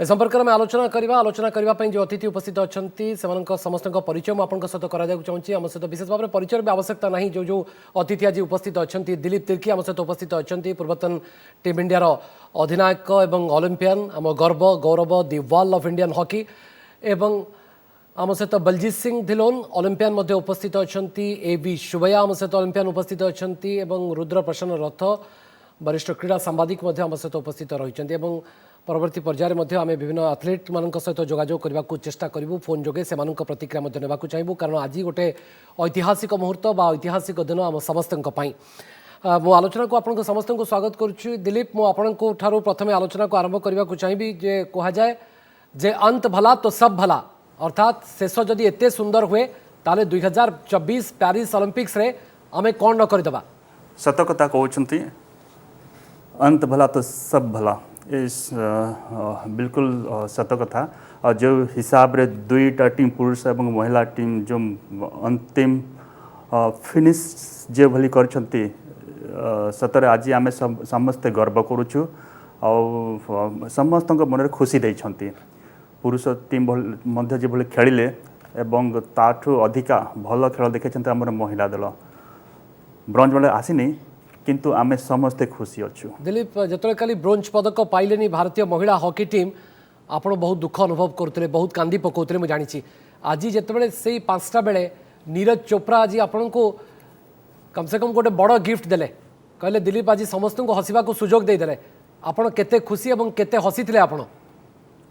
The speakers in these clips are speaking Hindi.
संपर्क में आलोचना करने जो अतिथि उपस्थित अच्छा समस्त परिचय मुझे सहित करा चाहिए आम सहित विशेष भाव में परिचय भी आवश्यकता ना जो जो अतिथि आज उपस्थित अच्छा दिलीप तिर्की आम सहित उपस्थित अच्छा पूर्वतन टीम इंडिया अधिनायक एवं ओलंपियन आम गर्व गौरव दि वॉल ऑफ इंडियन हॉकी एवं आम सहित बलजीत सिंह धिलोन ओलंपियन मध्य उपस्थित अच्छा ए शुभया आम सहित ओलंपियन उपस्थित अच्छा रुद्र प्रसन्न रथ वरिष्ठ क्रीड़ा सांबादिक आम सहित उपस्थित रही परवर्ती पर्यायर आम विभिन्न एथलीट मान सहित जोगाजोग करने को चेष्टा करूँ फोन जोगे से प्रतिक्रिया ना चाहबू कारण आज गोटे ऐतिहासिक मुहूर्त बा ऐतिहासिक दिन आम समस्त मो आलोचना को आपको समस्त को स्वागत करुच्ची दिलीप मुझे प्रथम आलोचना को आरंभ करने को चाहिए जे कह जाए जे अंत भला तो सब भला अर्थात शेष जदि एत सुंदर हुए ताले 2024 पेरिस ओलंपिक्स रे आमे कौन न करदेबा सत कथा कहते अंत भला तो सब भला इस बिल्कुल सत कथा जो हिसाब रे दुईटा टीम पुरुष एवं महिला टीम जो अंतिम फिनिश जे भली करछंती सतरे आज आमे समस्ते गर्व करूछु और समस्त मन खुशी देछंती पुरुष टीम मध्य जो खेलिले एवं ताठू अधिका भल खेल देखते आम महिला दल ब्रोंज मेडल आसीनी किंतु आमे समस्ते खुशी अच्छु दिलीप जो खाली ब्रोंज पदक पाइले भारतीय महिला हॉकी टीम आप बहुत दुख अनुभव करते बहुत कांदी पकाउते मुझे जानी आज जिते से 5टा बेले नीरज चोप्रा आज आपण को कम से कम गोटे बड़ गिफ्ट देले कहले दिलीप आज समस्त को हसवा को सुजोग देदेले आपड़ केते खुशी और केते हसी थे आपण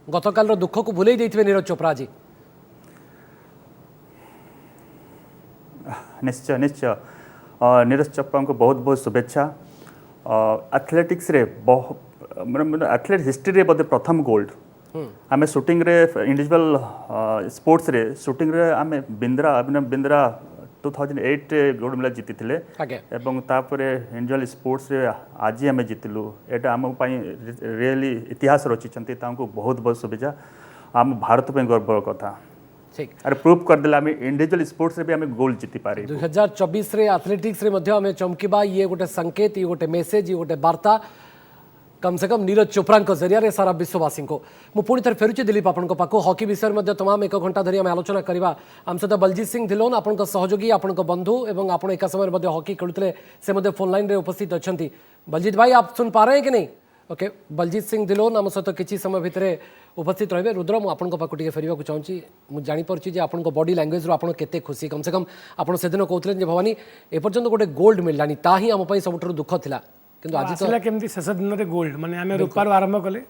गतकाल दुख को भूल देते नीरज चोप्रा आज निश्चय निश्चय नीरज चोप्रा को बहुत बहुत शुभेच्छा एथलेटिक्स रे एथलेट हिस्ट्री रे बोधे प्रथम गोल्ड आम शूटिंग रे इंडिविजुअल स्पोर्ट्स रे शूटिंग रे आम बिंद्रा अभिनव बिंद्रा 2008 गोल्ड मेडल जीति थे एवं तापरे इंडिविजुअल स्पोर्ट्स रे आज आम जीतिलु एटा आम रियली इतिहास रचिंट बहुत बहुत शुभेच्छा आम भारत पे गर्व कथा अरे प्रूव करदेला आम इंडिविजुअल स्पोर्ट्स रे भी आम गोल्ड जीति पारे 2024 रे एथलेटिक्स रे मध्य आम चमकीबा ये गोटे संकेत ये गोटे मेसेज ये गोटे वार्ता कम से कम नीरज चोप्रा जरिया सारा विश्ववासी को पुणी थे फेरुचे दिलीप आपण पाक हॉकी विषय में तमाम 1 घंटा धरी आम आलोचना करवा आम सहित बलजीत सिंह धिलोन आपण सहयोगी आपण बंधु और आप एक समय हॉकी खेलुते से फोन लाइन में उपस्थित अच्छा बलजीत भाई आप सुन पा रहे हैं कि नहीं ओके बलजीत सिंह धिलोन आम सहित किसी समय भितर उपस्थित रहे रुद्र मुझे फेरवा चाहिए मुझे जापी आप बॉडी लैंग्वेज आप केते खुशी कम से कम आपड़ से दिन कहते भवानी एपर्यंत गोटे गोल्ड मिललानी ता ही आम सब दुख था किंतु आज तो केमती शेष दिन में गोल्ड माने आमे रुपार आरंभ कले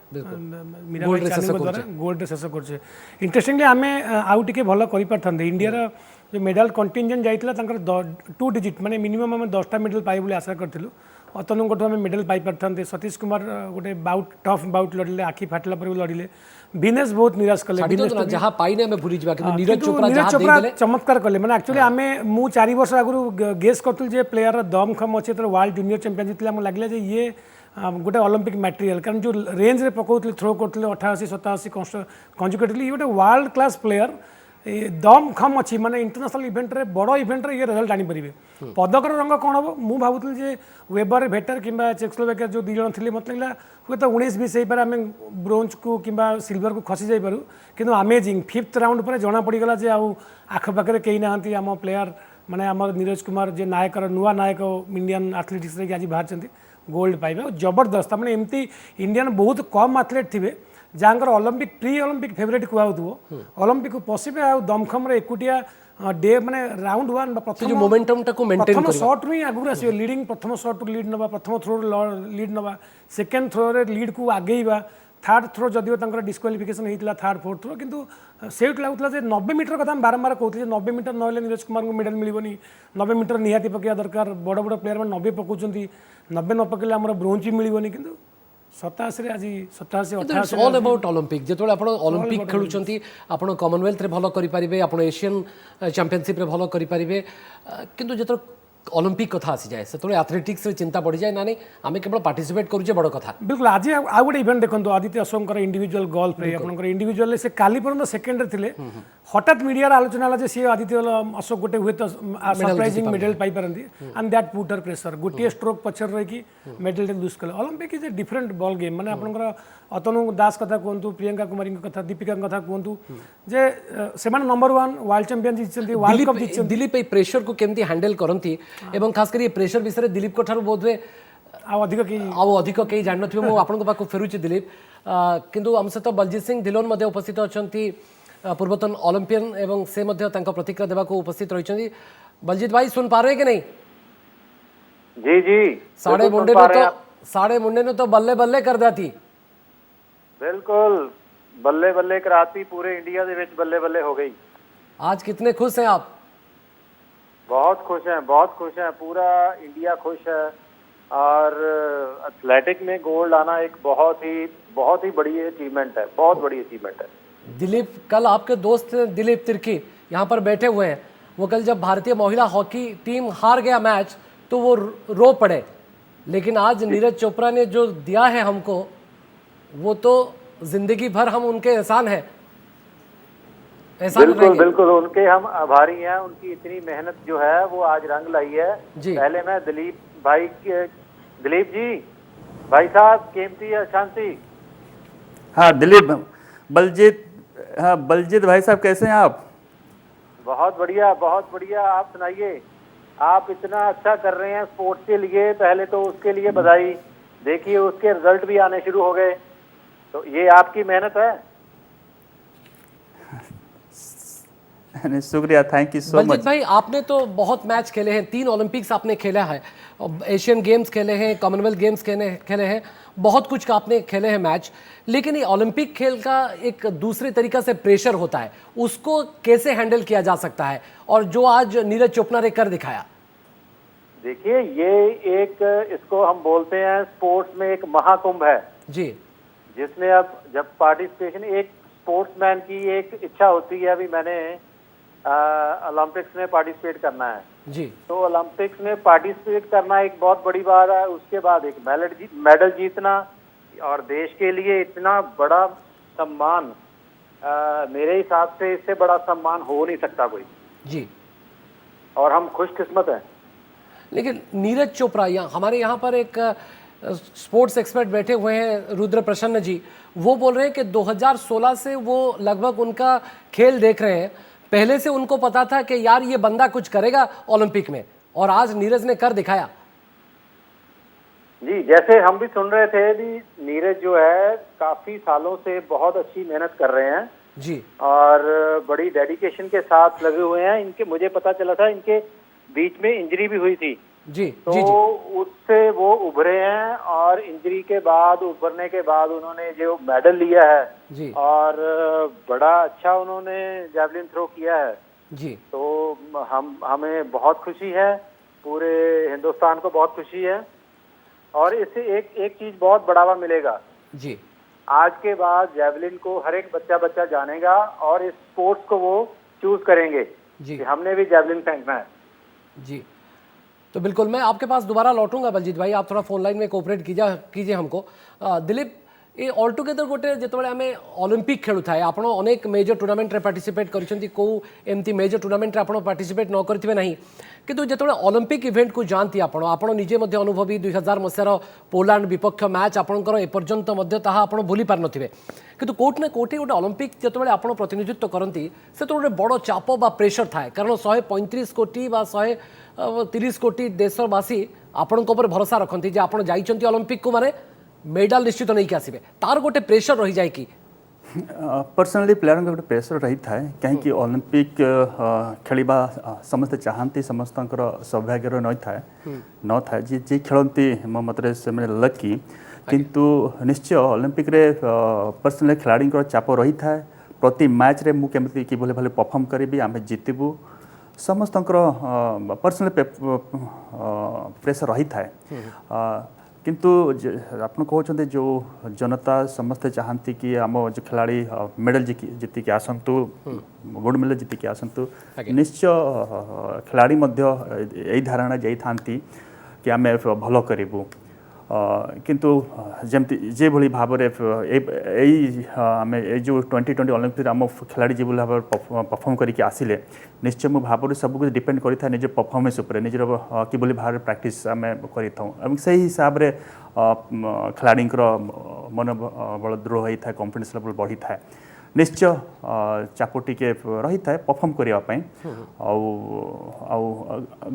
गोल्ड शेष करछे इंटरेस्टिंगली आमे आउ टिके भलो करि परथांदे इंडिया रो जो मेडल कंटिजेंट जाइतला तांकर 2 डिजिट माने मिनिमम हम 10टा मेडल पाइ बोली आशा करथिलु अतनु गोटे आमे मेडल पाइ परथांदे सतीश कुमार गोटे बाउट टफ बाउट लड़िले आखि फाटला पर लड़िले विनेश बहुत निराश कले जहाँ पाइने हमें भूली जाबा किंतु नीरज चोप्रा चमत्कार कले माने एक्चुअली आमे मु 4 वर्ष आगु गेस करथुल जे प्लेयर दम खम अछि त वर्ल्ड जूनियर चैंपियन जितले हम लागले जे ये गोटे ओलंपिक मटेरियल कारण जो रेंज रे पकाउतले थ्रो करथले 88 87 कंजुकेटली ये गोटे वर्ल्ड क्लास प्लेयर दम खम अच्छी माने इंटरनेशनल इवेंट रे बड़ इवेंट रे ये रिजल्ट आनी परिबे पदकर रंग कौन हम मु भावुल जे वेबर भेटर किंबा चेकोस्लोवाकिया जो 2 जण थिले मत लागला हुए तो 19 20 पर आम ब्रोंज को किंबा सिल्वर को खसी जाई पारू किंतु अमेजिंग 5th राउंड पर जना पड़गला जे आख पाखे कहीं ना आम प्लेयर माने आम नीरज कुमार जे नायक नुआ नायक इंडियन एथलेटिक्स रे आज बाहर गोल्ड पाइबे जबरदस्त मैंने एमती इंडियन बहुत कम एथलेट थे जहाँकर ओलंपिक प्री ओलंपिक फेवरेट कहु ओलंपिक को पशिबे आ दमखम रे एकुटिया डे माने राउंड 1 प्रथम जो मोमेंटम टाको मेंटेन प्रथम शॉट रू आगु आसीबे लीडिंग प्रथम शॉट रू लीड नबा प्रथम थ्रो लीड नबा सेकंड थ्रो रे लीड को आगेइबा थर्ड थ्रो जदियो तंकर डिस्क्वालिफिकेशन हेतिला थर्ड फोर्थ थ्रो किंतु सेट लागुतला जे 90 मीटर कथा बारंबार कहते 90 मीटर नहले नीरज कुमार को मेडल मिलबनी 90 मीटर निहाती पकेया दरकार बड़ बड़ प्लेयर में 90 पकाउछंती 90 न पकेले हमर ब्रोंज मिलबनी किंतु 87 आज 87 88 ऑल अबाउट ओलंपिक जेतोले आपण ओलंपिक खेलुचंती आपण कॉमनवेल्थ रे भलो करि परिबे आपण एशियन चैंपियनशिप रे भलो करि परिबे किंतु जेतो ओलंपिक कथा आसी जाए से एथलेटिक्स रे चिंता बढ़ी जाए ना नहीं आम केवल पार्टिसिपेट करूचे बड़ कथा बिल्कुल आज आ गोटे इवेंट देखो आदित्य अशोक इंडिविजुअल गोल्फ रे आपनकर इंडिविजुअल से काली पर्यंत सेकेंड रे थिले हठात मीडिया आलोचना है सी आदित्य अशोक गोटे हुए तो सरप्राइजिंग मेडल पाई पारंती and that put her pressure गोटे स्ट्रोक पछर रही मेडल लूज कले Olympic is a different ball game माने आपनकर अतनु दास कथा कहतु प्रियंका कुमारी कथा दीपिका कथा कहतु जे सेमान नंबर 1 वर्ल्ड चैंपियन जीतछन्ती वर्ल्ड कप जीतछन्ती दिलीप ए प्रेशर को केमती हैंडल करंती एवं खास कर ये प्रेशर विषय दिलीप को ठार बोध हुए अधिक कई जान नथिबे मो आपन को पाको फेरुची दिलीप किंतु हम सहित बलजीत सिंह धिलोन मध्ये उपस्थित अछंती पूर्वतन ओलंपियन एवं से मध्ये तांका प्रतिक्रिया देवा को उपस्थित रही। बलजीत भाई सुन पा रहे हैं कि नहीं? जी जी साढ़े मुंडे ने तो बल्ले बल्ले कर देती बिल्कुल बल्ले बल्ले कराती पूरे इंडिया दे विच बल्ले बल्ले हो गई। आज कितने खुश हैं आप? बहुत खुश हैं पूरा इंडिया खुश है और एथलेटिक में गोल्ड आना एक बहुत ही बड़ी अचीवमेंट है, बहुत बड़ी अचीवमेंट है। दिलीप कल आपके दोस्त दिलीप तिर्की यहाँ पर बैठे हुए हैं, वो कल जब भारतीय महिला हॉकी टीम हार गया मैच तो वो रो पड़े, लेकिन आज नीरज चोपड़ा ने जो दिया है हमको वो तो जिंदगी भर हम उनके एहसान है। बिल्कुल उनके हम आभारी हैं, उनकी इतनी मेहनत जो है वो आज रंग लाई है। पहले मैं दिलीप जी भाई साहब कीमती शांति। हाँ दिलीप बलजीत भाई साहब कैसे हैं आप? बहुत बढ़िया आप सुनाइए, आप इतना अच्छा कर रहे हैं स्पोर्ट्स के लिए, पहले तो उसके लिए बधाई। देखिए उसके रिजल्ट भी आने शुरू हो गए, तो ये आपकी मेहनत है। शुक्रिया, थैंक यू सो मच। भाई आपने तो बहुत मैच खेले हैं, 3 ओलंपिक्स आपने खेला है, एशियन गेम्स खेले हैं, कॉमनवेल्थ गेम्स खेले हैं, बहुत कुछ का आपने खेले हैं मैच, लेकिन ये ओलंपिक खेल का एक दूसरे तरीका से प्रेशर होता है, उसको कैसे हैंडल किया जा सकता है और जो आज नीरज चोपड़ा ने कर दिखाया? देखिए ये एक इसको हम बोलते हैं स्पोर्ट्स में एक महाकुंभ है जी, जिसमें अब जब पार्टिसिपेशन एक स्पोर्ट्समैन की एक इच्छा होती है, अभी मैंने ओलंपिक्स में पार्टिसिपेट करना है जी, तो ओलंपिक्स में पार्टिसिपेट करना एक बहुत बड़ी बात है। उसके बाद एक मेडल जीतना और देश के लिए इतना बड़ा सम्मान, मेरे हिसाब से इससे बड़ा सम्मान हो नहीं सकता कोई जी, और हम खुशकिस्मत हैं। लेकिन नीरज चोपड़ा हमारे यहाँ पर एक स्पोर्ट्स एक्सपर्ट बैठे हुए हैं रुद्र प्रसन्न जी, वो बोल रहे हैं कि 2016 से वो लगभग उनका खेल देख रहे हैं, पहले से उनको पता था कि यार ये बंदा कुछ करेगा ओलंपिक में, और आज नीरज ने कर दिखाया। जी जैसे हम भी सुन रहे थे भी नीरज जो है काफी सालों से बहुत अच्छी मेहनत कर रहे हैं जी, और बड़ी डेडिकेशन के साथ लगे हुए हैं। इनके मुझे पता चला था इनके बीच में इंजरी भी हुई थी जी, तो जी, उससे वो उभरे हैं और इंजरी के बाद उभरने के बाद उन्होंने जो मेडल लिया है जी, और बड़ा अच्छा उन्होंने जैवलिन थ्रो किया है जी, तो हमें बहुत खुशी है, पूरे हिंदुस्तान को बहुत खुशी है और इससे एक चीज बहुत बढ़ावा मिलेगा जी, आज के बाद जैवलिन को हर एक बच्चा जानेगा और इस स्पोर्ट्स को वो चूज करेंगे जी, कि हमने भी जैवलिन फेंकना है जी। तो बिल्कुल मैं आपके पास दोबारा लौटूंगा बलजीत भाई, आप थोड़ा फोन लाइन में कोऑपरेट कीजिए हमको। दिलीप ये ऑल टुगेदर गोटे जितेबाला आम ओलंपिक खेलु थाए आपण अनेक मेजर टूर्नामेंट रे पार्टिसिपेट करछंती, को एमती मेजर टूर्नामेंट रे आपण पार्टिसिपेट न करथिबे नाही, किंतु जितेबाला ओलंपिक इवेंट को जानती आपण निजे मध्य अनुभवी 2000 मसीहार पोलैंड विपक्ष मैच आपणकर एपर्यंत मध्य ताहा आपण भूली पार नथिबे, किंतु कोट ना कोटे गोटे ओलंपिक जितेबाला आपण प्रतिनिधित्व करती से तो गोटे बड़ चाप बा प्रेशर थाए, कारण 135 कोटी बा 130 कोटी देशवासी आपणक उपर भरोसा रखती जे आपण जाइछंती ओलंपिक को माने मेडल निश्चित नहीं आसबे, तार गोटे प्रेशर रही जाए कि पर्सनली प्लेयर गोटे प्रेशर रही था कहीं ओलंपिक खेलवा समस्ते चाहती समस्त सौभाग्य न था जी खेलती मो मत से लकी, किंतु निश्चय ओलंपिक रे पर्सनली खिलाड़ी चाप रही था, प्रति मैच रे मु केमती कि भले परफॉर्म करी आम जितबू समस्त पर्सनली प्रेशर रही था, किंतु आप कहते जो जनता समस्ते चाहती कि आम जो खिलाड़ी मेडल जीतिक आसतु गोल्ड मेडल जीतिक आसतु, निश्चय खिलाड़ी यही धारणा जाई कि आम भल करूँ किंतु जमती जे भली भाव आम जो 2020 ओलंपिक आम खिलाड़ी जो भाव परफॉर्म करके आसिले निश्चय मो भाव सब कुछ डिपेंड करता निज परफॉर्मेंस उपर निजर किभली भाव प्रैक्टिस आम कर से हिसाब से खिलाड़ी मनोबल दृढ़ होता है कॉन्फिडेंस लेवल बढ़ी था निश्चय चाप टिके रही था परफॉर्म करने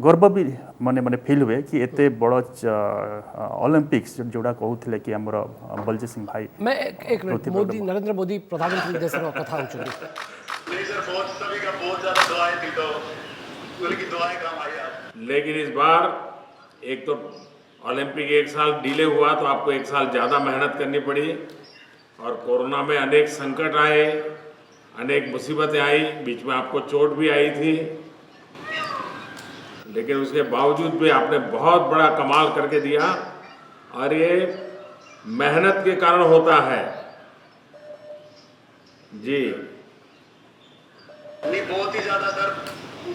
गर्व भी माने माने फील हुए कि एते बड़ ओलंपिक्स जोड़ा कहते कि आमर बलजीत सिंह भाई मैं एक मिनट मोदी नरेंद्र मोदी प्रधानमंत्री देश कथा होचुंदी लेकिन इस बार एक तो ओलंपिक एक साल डिले हुआ तो आपको एक साल ज़्यादा मेहनत करनी पड़ी और कोरोना में अनेक संकट आए, अनेक मुसीबतें आई, बीच में आपको चोट भी आई थी, लेकिन उसके बावजूद भी आपने बहुत बड़ा कमाल करके दिया और ये मेहनत के कारण होता है। जी नहीं, बहुत ही ज्यादा सर,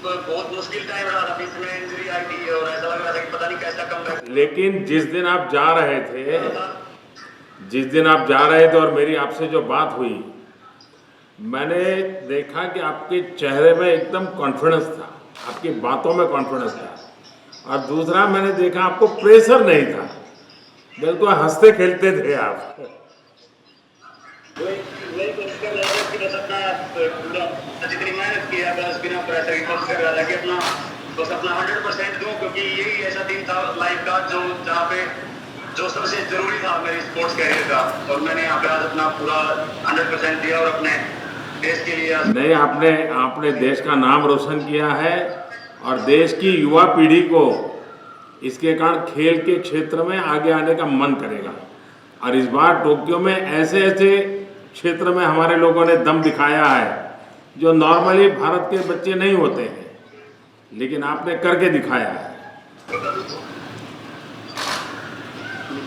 बहुत मुश्किल टाइम रहा था, बीच में इंजरी आई थी और ऐसा लग रहा था कि पता नहीं कैसा कम। लेकिन जिस दिन आप जा रहे थे और मेरी आपसे जो बात हुई, मैंने देखा कि आपके चेहरे में एकदम कॉन्फिडेंस था, आपकी बातों में कॉन्फिडेंस था और दूसरा मैंने देखा आपको प्रेशर नहीं था, बिल्कुल हंसते खेलते थे आप। वही कोशिश कर रहा था कि बस अपना पूरा जितनी मेहनत किया बस बिना प्रेशर की कोशिश कर रहा था कि अपना 100% दूं, क्योंकि यही ऐसा दिन था लाइफ का जो जहाँ पे जो सबसे जरूरी था मेरी स्पोर्ट्स कैरियर का, और मैंने यहाँ पे आज अपना पूरा 100% दिया और अपने देश के लिए। नहीं, आपने देश का नाम रोशन किया है और देश की युवा पीढ़ी को इसके कारण खेल के क्षेत्र में आगे आने का मन करेगा और इस बार टोक्यो में ऐसे क्षेत्र में हमारे लोगों ने दम दिखाया है जो नॉर्मली भारत के बच्चे नहीं होते हैं, लेकिन आपने करके दिखाया है।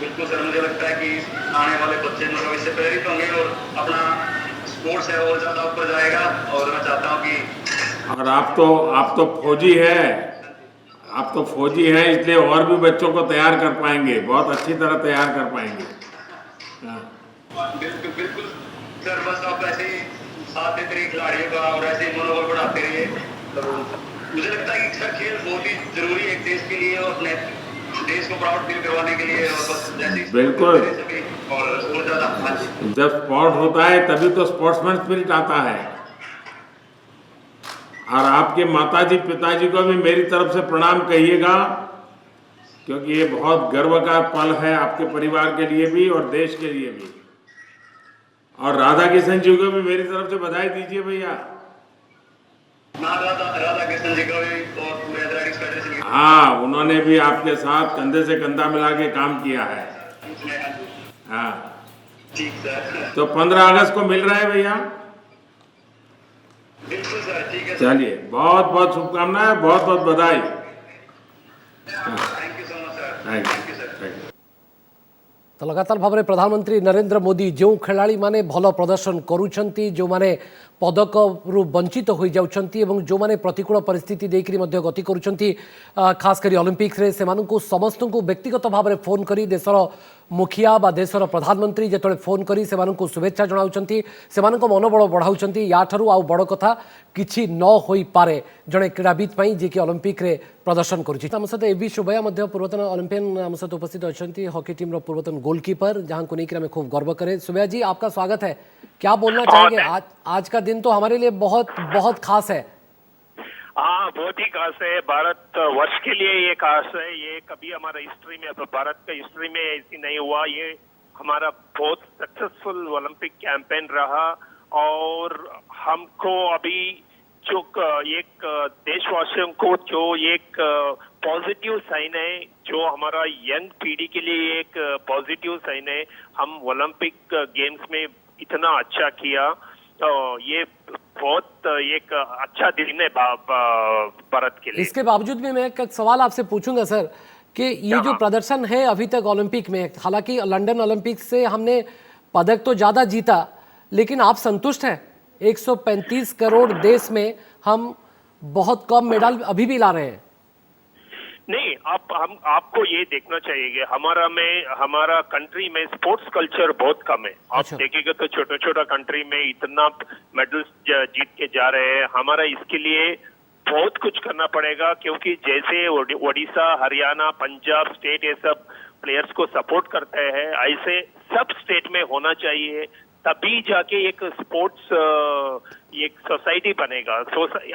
बिल्कुल सर, मुझे लगता है कि आने वाले बच्चे लोग इससे प्रेरित होंगे और अपना स्पोर्ट्स है और ज़्यादा ऊपर जाएगा। और मैं चाहता हूँ कि और आप तो फौजी हैं, इसलिए और भी बच्चों को तैयार कर पाएंगे, बहुत अच्छी तरह तैयार कर पाएंगे। बिल्कुल सर, बस आप ऐसे ही साथ देते रहिए खिलाड़ियों का और ऐसे ही मनोबल बढ़ाते रहिए। तो मुझे लगता है कि सर खेल बहुत ही जरूरी है एक देश के लिए और अपने देश को प्राउड फील करवाने के लिए, और बस जैसे बिल्कुल। और ज़्यादा जब स्पोर्ट होता है तभी तो स्पोर्ट्समैन स्पिरिट आता है। और आपके माताजी पिताजी को भी मेरी तरफ से प्रणाम कहिएगा, क्योंकि ये बहुत गर्व का पल है आपके परिवार के लिए भी और देश के लिए भी। और राधा किशन जी को भी मेरी तरफ से बधाई दीजिए भैया। राधा कृष्ण जी का भी और पूरे एथलेटिक्स फेडरेशन के। हाँ, उन्होंने भी आपके साथ कंधे से कंधा मिला के काम किया है। हाँ ठीक सर। तो 15 अगस्त को मिल रहे हैं भैया। बिल्कुल सर, ठीक है। चलिए, बहुत बहुत शुभकामनाएं, बहुत बहुत बधाई। Thank you so much sir. Thank you. तो लगातार भाव में प्रधानमंत्री नरेंद्र मोदी जो खिलाड़ी माने भल प्रदर्शन करुछंती, जो माने पदक रु वंचित हो जाउछंती एवं जो माने प्रतिकूल परिस्थिति देकरी मध्य गति करुछंती, खास करी ओलंपिक्स रे सेमानंकु समस्त को व्यक्तिगत भाव में फोन करी देशर मुखिया बा देशर प्रधानमंत्री जेतले फोन करी सेमानंकु शुभेच्छा जणाउछंती, सेमानंको मनोबल बढ़ाउछंती। या ठारू आउ बड़ कथा किछि न होई पारे जणे क्रीड़ाविद पई जे कि ओलंपिक रे प्रदर्शन करुछि। आम सहित एबी शुभया मध्य पूर्वतन ओलंपियन आम सहित उपस्थित अच्छी हॉकी टीम रो पूर्वतन गोलकीपर, जहां को लेकर हमें खूब गर्व करे। शुभया जी, आपका स्वागत है। क्या बोलना चाहेंगे? आज का दिन तो हमारे लिए बहुत बहुत खास है। हाँ, बहुत ही खास है। भारत वर्ष के लिए ये खास है। ये कभी हमारा हिस्ट्री में, भारत का हिस्ट्री में ऐसी नहीं हुआ। ये हमारा बहुत सक्सेसफुल ओलंपिक कैंपेन रहा और हमको अभी जो एक देशवासियों को जो एक पॉजिटिव साइन है, जो हमारा यंग पीढ़ी के लिए एक पॉजिटिव साइन है। हम ओलंपिक गेम्स में इतना अच्छा किया, ये बहुत एक अच्छा दिन है भारत के लिए। इसके बावजूद भी मैं एक सवाल आपसे पूछूंगा सर कि ये जो प्रदर्शन है अभी तक ओलंपिक में, हालांकि लंदन ओलंपिक से हमने पदक तो ज्यादा जीता, लेकिन आप संतुष्ट हैं? 135 करोड़ देश में हम बहुत कम मेडल अभी भी ला रहे हैं। नहीं, आपको ये देखना चाहिए कि हमारा कंट्री में स्पोर्ट्स कल्चर बहुत कम है। आप अच्छा। देखेंगे तो छोटा छोटा कंट्री में इतना मेडल्स जीत के जा रहे हैं। हमारा इसके लिए बहुत कुछ करना पड़ेगा, क्योंकि जैसे ओडिशा, हरियाणा, पंजाब स्टेट ये सब प्लेयर्स को सपोर्ट करते हैं, ऐसे सब स्टेट में होना चाहिए। तभी जाके एक स्पोर्ट्स एक सोसाइटी बनेगा।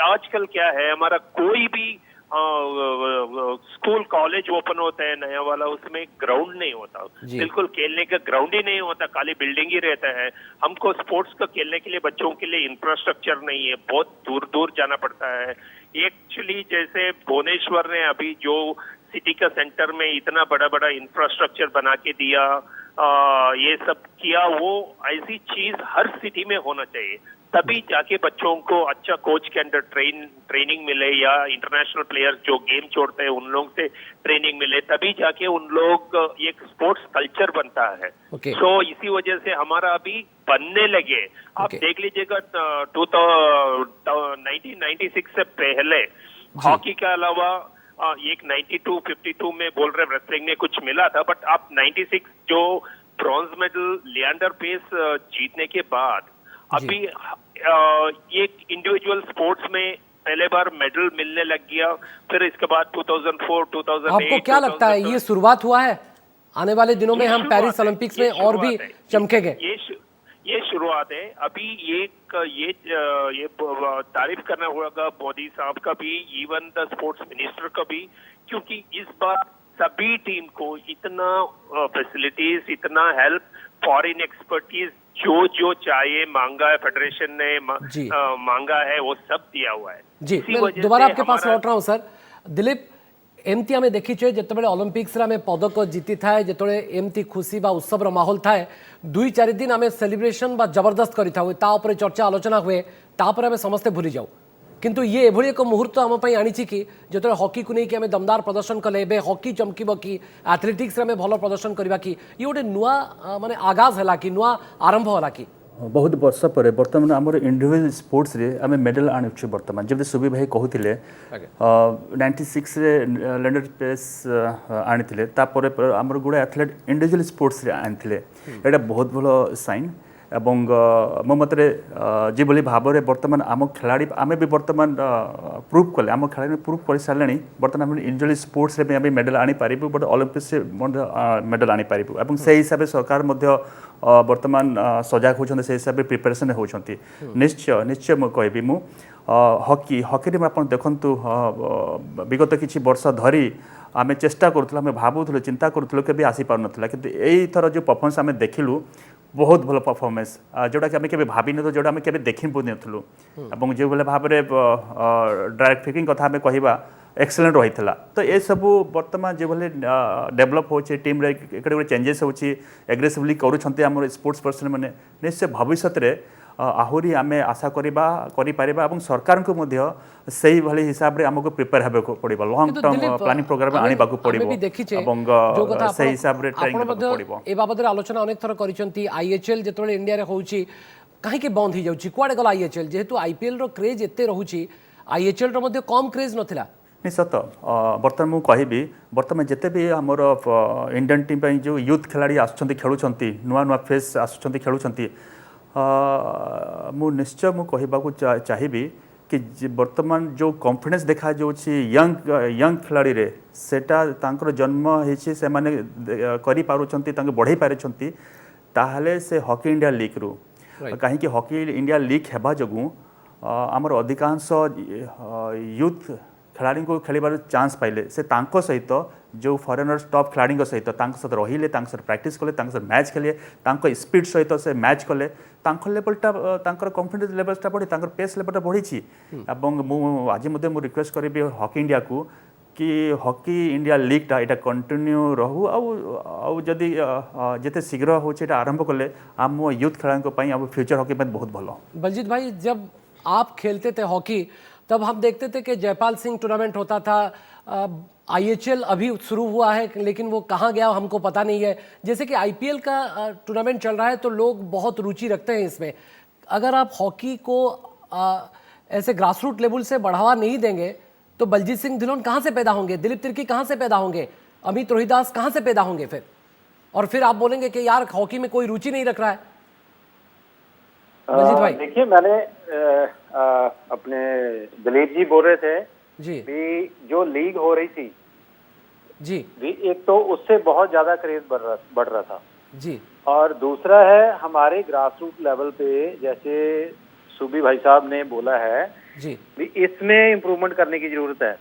आजकल क्या है, हमारा कोई भी स्कूल कॉलेज ओपन होता है नया वाला, उसमें ग्राउंड नहीं होता, बिल्कुल खेलने का ग्राउंड ही नहीं होता, खाली बिल्डिंग ही रहता है। हमको स्पोर्ट्स का खेलने के लिए बच्चों के लिए इंफ्रास्ट्रक्चर नहीं है, बहुत दूर दूर जाना पड़ता है। एक्चुअली जैसे भुवनेश्वर ने अभी जो सिटी का सेंटर में इतना बड़ा बड़ा इंफ्रास्ट्रक्चर बना के दिया, ये सब किया, वो ऐसी चीज हर सिटी में होना चाहिए। तभी जाके बच्चों को अच्छा कोच के अंडर ट्रेनिंग मिले, या इंटरनेशनल प्लेयर्स जो गेम छोड़ते हैं उन लोग से ट्रेनिंग मिले, तभी जाके उन लोग एक स्पोर्ट्स कल्चर बनता है। सो इसी वजह से हमारा अभी बनने लगे। आप देख लीजिएगा 1996 से पहले हॉकी के अलावा एक 92, 52 में बोल रहे रेसलिंग में कुछ मिला था, बट आप 96 जो ब्रॉन्ज मेडल लिएंडर पेस जीतने के बाद अभी एक इंडिविजुअल स्पोर्ट्स में पहले बार मेडल मिलने लग गया। फिर इसके बाद 2004, 2008, आपको क्या लगता है ये शुरुआत हुआ है? आने वाले दिनों में हम पेरिस ओलंपिक्स में और भी चमकेंगे? ये शुरुआत है। अभी ये तारीफ करना होगा मोदी साहब का भी, इवन द स्पोर्ट्स मिनिस्टर का भी, क्योंकि इस बार सभी टीम को इतना फैसिलिटीज, इतना हेल्प, फॉरेन एक्सपर्टीज जो चाहिए मांगा है, फेडरेशन ने मांगा है, वो सब दिया हुआ है। जी, मैं दोबारा आपके पास लौट रहा हूँ सर। दिलीप, एमती आम देखीचे जितेबाला ओलंपिक्स आम पदक जीति थाए, जिते एमती खुशी बा उत्सव माहौल थाए, 2-4 दिन आम सेलिब्रेशन बा जबरदस्त कर चर्चा आलोचना हुए, तापर आम समस्ते भूली जाऊ। किंतु ये एभली एक मुहूर्त आम आनी कि जो हॉकी को लेकिन आम दमदार प्रदर्शन कले, एवं हॉकी चमक कि एथलेटिक्स आम भल प्रदर्शन करवा कि ये गोटे नुआ माने आगाज है कि नुआ आरंभ है कि बहुत वर्ष पर बर्तमान आमर इंडिविजुअल स्पोर्ट्स रे आम मेडल आणुचे। बर्तमान जब सुबी भाई कहते 96 लैंडर पेस आनी आमर गुड़ा एथलेट इंडिविजुअल स्पोर्ट्स रे आनी, एटा बहुत भल साइन। एवं मो मतरे जिभली भाव में बर्तमान आम खिलाड़ी आम भी बर्तमान प्रूव कले, आम खिलाड़ी प्रूव कर सारे बर्तमान आम इंडिविजुअल स्पोर्ट्स रे भी मेडल आनी पारिबु, बट ओलंपिक्स मेडल आनी पारिबु। एवं से हिसाब से सरकार बर्तमान सजाग होती, से हिसाब से प्रिपेरेसन होती। निश्चय मुझे कहबी मु हॉकी आप देखु विगत किसी वर्ष धरी आम चेष्टा करूँ, आम भावुलु, चिंता करूँ कि आसी पार नाला, कि यही थर जो परफॉर्मेंस आम देखिलु बहुत भल परफॉर्मेंस, जोटा कि आम के भावी न जोटा आम के देखी पारूँ, और जो भाव में डायरेक्ट फिकिंग कथा आम कहवा एक्सीलेंट रही है। तो ये सब बर्तमान जो भाई डेभलप हो टीम रे गोटे चेंजेस हो एग्रेसिवली करूँ स्पोर्ट्स पर्सन मैंने, निश्चय भविष्य में आहरी आम आशा कर सरकार को सही भली हिसाब से आमको प्रिपेयर होगा पड़ो, लॉन्ग टर्म प्लानिंग प्रोग्राम आने को से हिसाब से ट्रेनिंग ए बाबद आलोचना अनेक थर कर। आईएचएल जो इंडिया होची कहीं बंद हो जाऊँगी, कुआडे गला आईएचएल? जेहेतु आईपीएल रो क्रेज एते रोची, आईएचएल रो मध्ये कम क्रेज नथिला। नहीं सत बर्तमान मुझे कहबी बर्तमान जिते भी आमर इंडियन टीम जो यूथ खिलाड़ी आसुँच खेलुंट, नुआ नुआ फेस आसुँच खेलुंट, मु निश्चय मु कहबाकू चाहिए कि बर्तमान जो कॉन्फिडेंस देखा जो यंग खिलाड़ी रे सेटा तांकर जन्म होती से माने करि पारुछंती, तांके बढ़ाई पारिछंती, ताहले से हॉकी इंडिया लीग रू कहीं हॉकी इंडिया लीग हेबा जगू आमर अधिकांश यूथ खिलाड़ी को खेलिबार चांस पाइले, से तांको सहित जो फॉरेनर्स टॉप खिलाड़ी सहित सहित रहिले, प्रैक्टिस कले, मैच खेले, स्पीड सहित से मैच कले, लेवलटा कॉन्फिडेंस लेवलटा बढ़ी, पेस लेवलटा बढ़ी। आज मु रिक्वेस्ट करी हॉकी इंडिया को कि हॉकी इंडिया लीगटा यहाँ कंटिन्यू रहू, आदि जिते शीघ्र हो आरंभ कले आम यूथ खिलाड़ी आम फ्यूचर हॉकी में बहुत भल। बलजीत भाई, जब आप खेलते थे हॉकी तब हम देखते थे कि जयपाल सिंह टूर्नामेंट होता था, आईएचएल अभी शुरू हुआ है लेकिन वो कहाँ गया हमको पता नहीं है। जैसे कि आईपीएल का टूर्नामेंट चल रहा है तो लोग बहुत रुचि रखते हैं इसमें। अगर आप हॉकी को ऐसे ग्रासरूट लेवल से बढ़ावा नहीं देंगे तो बलजीत सिंह धिल्लोन कहाँ से पैदा होंगे, दिलीप तिर्की कहाँ से पैदा होंगे, अमित रोहिदास कहाँ से पैदा होंगे फिर? और फिर आप बोलेंगे कि यार हॉकी में कोई रुचि नहीं रख रहा है। बलजीत भाई देखिए, मैंने अपने दिलीप जी बोल रहे थे जी भी जो लीग हो रही थी जी भी, एक तो उससे बहुत ज्यादा क्रेज बढ़ रहा था जी और दूसरा है हमारे ग्रास रूट लेवल पे, जैसे सूबी भाई साहब ने बोला है जी भी इसमें इम्प्रूवमेंट करने की जरूरत है।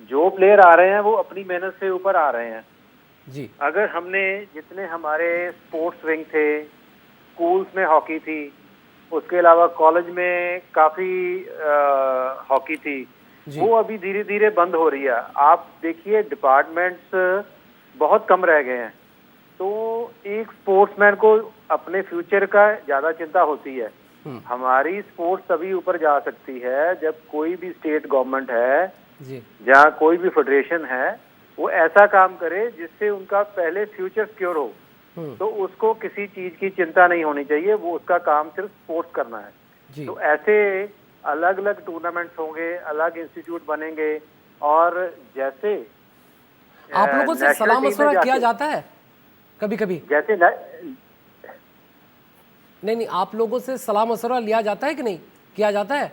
जो प्लेयर आ रहे हैं वो अपनी मेहनत से ऊपर आ रहे हैं। जी अगर हमने जितने हमारे स्पोर्ट्स विंग थे, स्कूल्स में हॉकी थी, उसके अलावा कॉलेज में काफी हॉकी थी, जी। वो अभी धीरे धीरे बंद हो रही है। आप देखिए डिपार्टमेंट्स बहुत कम रह गए हैं। तो एक स्पोर्ट्समैन को अपने फ्यूचर का ज्यादा चिंता होती है। हमारी स्पोर्ट्स तभी ऊपर जा सकती है जब कोई भी स्टेट गवर्नमेंट है, जी जहाँ कोई भी फेडरेशन है, वो ऐसा काम करे जिससे उनका पहले फ्यूचर सिक्योर हो। तो उसको किसी चीज की चिंता नहीं होनी चाहिए, वो उसका काम सिर्फ स्पोर्ट्स करना है। जी तो ऐसे अलग अलग टूर्नामेंट्स होंगे, अलग इंस्टीट्यूट बनेंगे और जैसे आप लोगों से नेशनल सलाह टीम में मशवरा किया जाके- जाता है कभी कभी? जैसे नहीं, आप लोगों से सलाह मशवरा लिया जाता है कि नहीं किया जाता है?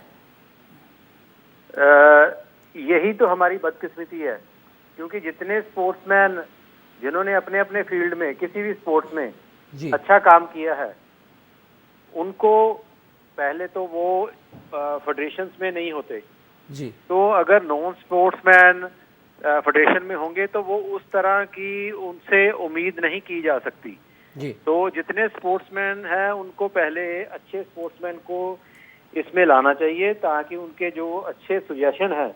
यही तो हमारी बदकिस्मती है, क्योंकि जितने स्पोर्ट्समैन जिन्होंने अपने अपने फील्ड में किसी भी स्पोर्ट्स में जी अच्छा काम किया है, उनको पहले तो वो फेडरेशंस में नहीं होते। जी तो अगर नॉन स्पोर्ट्समैन फेडरेशन में होंगे तो वो उस तरह की उनसे उम्मीद नहीं की जा सकती। जी तो जितने स्पोर्ट्समैन हैं उनको पहले अच्छे स्पोर्ट्समैन को इसमें लाना चाहिए, ताकि उनके जो अच्छे सुजेशन है,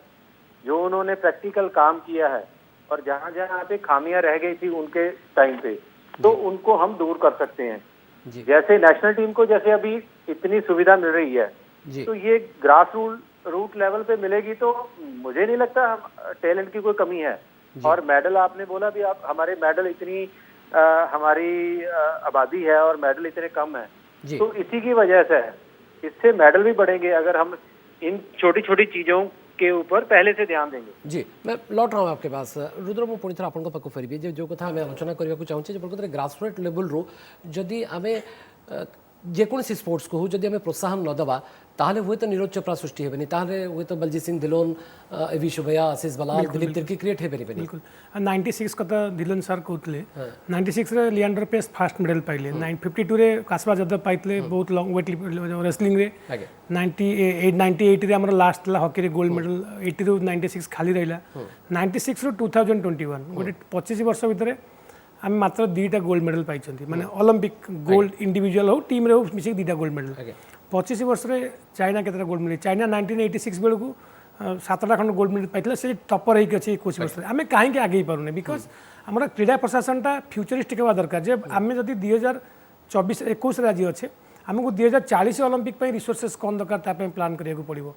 जो उन्होंने प्रैक्टिकल काम किया है और जहाँ जहाँ पे खामियां रह गई थी उनके टाइम पे, तो उनको हम दूर कर सकते हैं। जी जैसे नेशनल टीम को जैसे अभी इतनी सुविधा मिल रही है, जी तो ये ग्रास रूट लेवल पे मिलेगी तो मुझे नहीं लगता टैलेंट की कोई कमी है। और मेडल आपने बोला भी, आप हमारे मेडल इतनी हमारी आबादी है और मेडल इतने कम है, जी तो इसी की वजह से है। इससे मेडल भी बढ़ेंगे अगर हम इन छोटी छोटी चीजों के ऊपर पहले से ध्यान देंगे। जी मैं लौट रहा हूँ आपके पास। रुद्र मु पुणी थर आपन पाखु फेरबी जो कथा आम आलोचना करने को चाहूँ प्रकृत ग्रासरूट लेवल रू जदि आम जेकोसी स्पोर्ट्स को जदि आम प्रोत्साहन नदबा ताहले हुए तो नीरज चोप्रा सृष्टि हेबनी, ताहले हुए तो बलजीत सिंह धिल्लोन, एवी शुभैया, आशीष बलाल, दिलीप तिर्की क्रिएट हे परिबेनी। बिल्कुल 96 कथा धिल्लोन सर कहते 96 रे लियांडर पेस फास्ट मेडल पाइले, 52 रे कासवा यादव पाइले बहुत लॉन्ग वेट रेसलिंग रे, 98 रे हमर लास्ट ला हॉकी रे गोल्ड मेडल, 80 रू 96 खाली रहिला, 96 रू 2021 गोटे 25 वर्ष भितर आम मात्र 2टा गोल्ड मेडल पाई, माने ओलंपिक गोल्ड इंडिविजुअल हो टीम रे हो मिसे 2टा गोल्ड मेडल। 25 वर्ष रे चाइना केतरा गोल्ड मेडल, चाइना 1986 बेलू को 7टा खंड गोल्ड मेडल पाइला, से टपर होइक अछि 21 वर्ष रे। आमे काहे के आगे पारुने, बिकॉज हमरा क्रीडा प्रशासनटा फ्यूचरिस्टिक होवा दरकार। जे आमे जदि 2024-21 रे आज अच्छे आमको 2040 ओलंपिक रिसोर्सेस कौन दरकार तापे प्लान करिया पड़ो।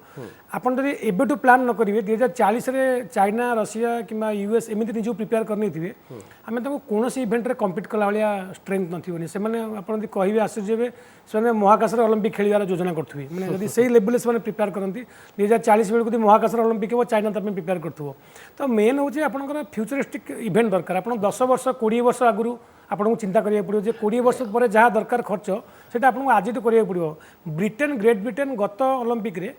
आपन जदि एबेटू प्लान न करिवे 2040 रे चाइना, रशिया किंबा यूएस एमिति निजो प्रिपेयर करनी थिवे, आमे ताको कोनोसी इवेंट रे कम्पीट कला वालिया स्ट्रेंथ नथिवनी। से माने आपन जदि कहिबे आश्चर्य से महाकाश रे ओलंपिक खेलिवार योजना करथुवे, माने जदि सेही लेवल से प्रिपेयर करंती 2040 बेलू जदि महाकाश रे ओलंपिक हो चाइना तापे प्रिपेयर करथुवो। तो मेन होचे आपनकर फ्यूचरिस्टिक इवेंट दरकार। आपन 10 वर्ष 20 वर्ष आगुरु आपको चिंता करिया पड़ो जे 20 वर्ष पर जहाँ दरकार खर्च से आपको आज तो करिया पड़ो। ब्रिटेन ग्रेट ब्रिटेन गत ओलंपिक रे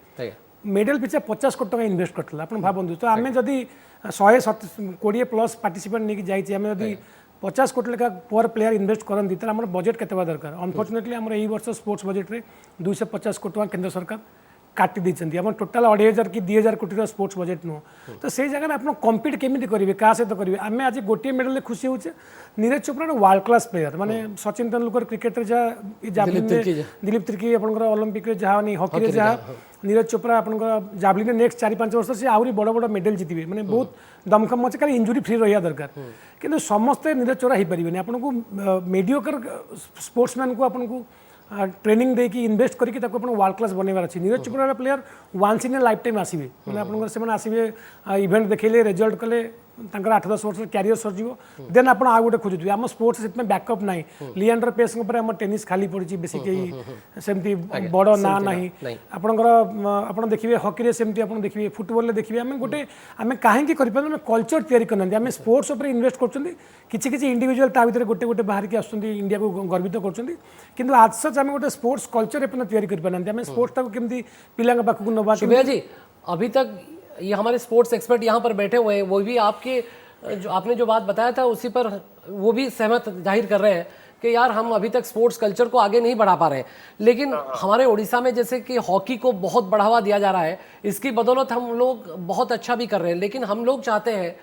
मेडल पिछा 50 कोटी टका इन्वेस्ट करथिला। आपन भाबंतु तो आमे जदि 120 प्लस पार्टिसिपेंट नेकी जाइछि, आमे जदि 50 कोटी लेखा पर प्लेयर इन्वेस्ट करंती त हमर बजेट केते दरकार। अनफॉर्चुनेटली हमर एही वर्ष स्पोर्ट्स बजेट रे 250 कोटी टका केंद्र सरकार काटी देछन्ती। हम टोटल 2500 कि 2000 कोटी स्पोर्ट्स बजेट नो। तो से जगह आप कम्पीट केमी करेंगे क्या सहित करेंगे। आम आज गोटे मेडल खुशी होचे, Neeraj Chopra world class player, माने सचिन तेंदुलकर क्रिकेट जहाँ जावलिन दिलीप तिर्की आपनकर ओलंपिक रे जहाँ नहीं हॉकी रे जहाँ नीरज चोपड़ा आपनकर जावलिन नेक्स्ट 4-5 वर्ष से आहरी बड़ बड़ मेडल जितबे, माने बहुत दमखम अच्छे खाली इंजुरी फ्री रहा दरकार। किंतु समस्ते नीरज चोपड़ा हो पारे आपको मेडियोकर स्पोर्ट्समैन को आपको ट्रेनिंग देकी इन्वेस्ट करके वर्ल्ड क्लास बनवार अच्छी। Neeraj Chopra player once in a lifetime आसवे, मैंने आसवे इवेंट देखले रिजल्ट कले तांकर 8-10 वर्ष कैरियर सरजिवो देन आपण आ गोटे खोजुथि हम स्पोर्ट्स से बैकअप नाही लिएंडर पेस ऊपर हम टेनिस खाली पड़ी बेसी कहीं सेमती बड़ ना नाही आपणकर आपण देखिबे हॉकी रे सेमती आपण देखिबे फुटबॉल रे देखिबे हम गोटे हम काहे की करि हम कल्चर तयारी करनंदी हम स्पोर्ट्स ऊपर इन्वेस्ट करछंदी किछि किछि इंडिविजुअल ता भीतर गोटे गोटे बाहर के आछंदी इंडिया को गर्वित करछंदी किंतु आज सच हम गोटे स्पोर्ट्स कल्चर एपन तयारी कर पानंदी हम स्पोर्ट्स ता केमती पिलांग पाखु नबा शुभ्रिया जी अभी तक ये हमारे स्पोर्ट्स एक्सपर्ट यहाँ पर बैठे हुए हैं, वो भी आपके जो आपने जो बात बताया था उसी पर वो भी सहमत जाहिर कर रहे हैं कि यार हम अभी तक स्पोर्ट्स कल्चर को आगे नहीं बढ़ा पा रहे हैं। लेकिन हमारे उड़ीसा में जैसे कि हॉकी को बहुत बढ़ावा दिया जा रहा है, इसकी बदौलत हम लोग बहुत अच्छा भी कर रहे हैं। लेकिन हम लोग चाहते हैं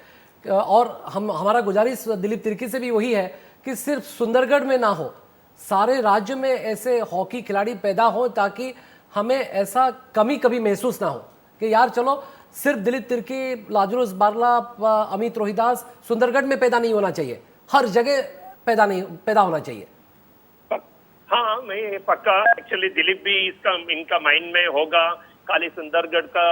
और हमारा गुजारिश दिलीप तिर्की से भी वही है कि सिर्फ सुंदरगढ़ में ना हो, सारे राज्य में ऐसे हॉकी खिलाड़ी पैदा हो ताकि हमें ऐसा कमी कभी महसूस ना हो कि यार चलो सिर्फ दिलीप तिर्की, लाजरुस बारला, अमित रोहिदास सुंदरगढ़ में पैदा नहीं होना चाहिए, हर जगह पैदा होना चाहिए। हाँ, मैं पक्का एक्चुअली दिलीप भी इनका माइंड में होगा। खाली सुंदरगढ़ का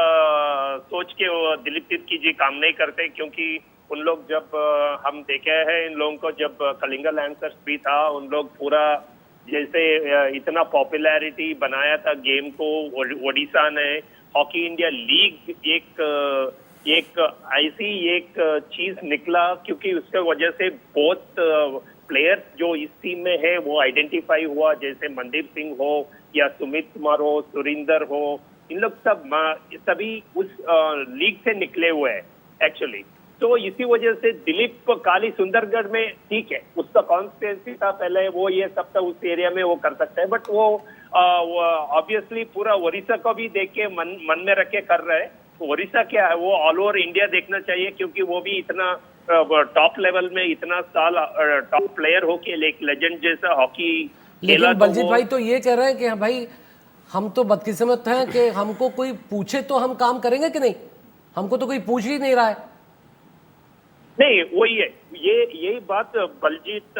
सोच के वो दिलीप तिर्की जी काम नहीं करते, क्योंकि उन लोग जब हम देखे हैं इन लोगों को, जब कलिंगा लैंसर्स भी था, उन लोग पूरा जैसे इतना पॉपुलैरिटी बनाया था गेम को ओडिशा ने। हॉकी इंडिया लीग एक ऐसी एक चीज निकला क्योंकि उसके वजह से बहुत प्लेयर्स जो इस टीम में है वो आइडेंटिफाई हुआ, जैसे मनदीप सिंह हो या सुमित कुमार हो, सुरिंदर हो, इन लोग सभी उस लीग से निकले हुए हैं एक्चुअली। तो इसी वजह से दिलीप काली सुंदरगढ़ में ठीक है, उसका कॉन्स्टिट्यूंसी था पहले, वो ये सब था उस एरिया में वो कर सकता है, बट वो ऑब्वियसली पूरा ओडिशा को भी देख के मन में रख के कर रहे हैं। तो ओडिशा क्या है, वो ऑल ओवर इंडिया देखना चाहिए, क्योंकि वो भी इतना टॉप लेवल में इतना साल टॉप प्लेयर हो के एक लेजेंड जैसा हॉकी। लेकिन बलजीत भाई तो ये कह रहे हैं कि भाई हम तो बदकिस्मत हैं कि हमको कोई पूछे तो हम काम करेंगे कि नहीं, हमको तो कोई पूछ ही नहीं रहा है। नहीं, वही है, यही बात बलजीत